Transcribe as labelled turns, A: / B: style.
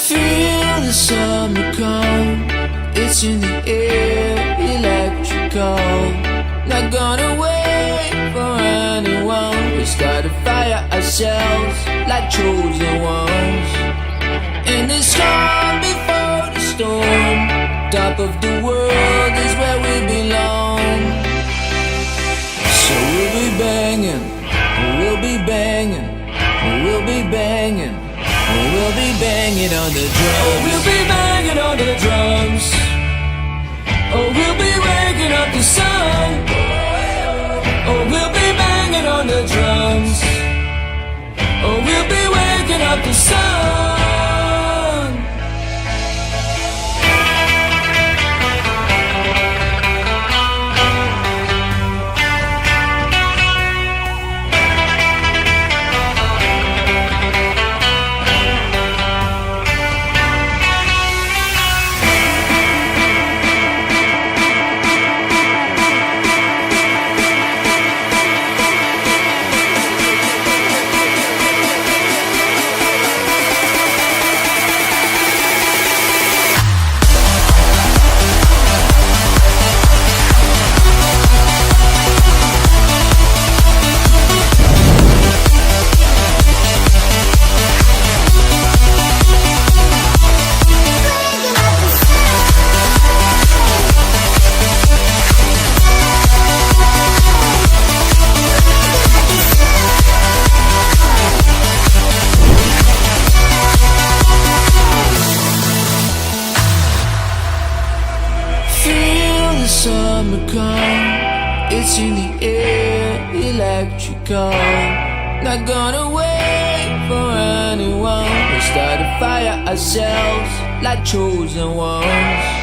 A: Feel the summer come, it's in the air, electrical. Not gonna wait for anyone. We start a fire ourselves like chosen ones. In this calm before the storm, top of the world is where we belong. So we'll be banging, we'll be banging, we'll be banging, we'll be banging on the drums. Oh, we'll be banging on the drums. Oh, we'll be waking up the sun. Oh, we'll be banging on the drums. Oh, we'll be waking up the sun. It's in the air, electrical. Not gonna wait for anyone. We start a fire ourselves like chosen ones.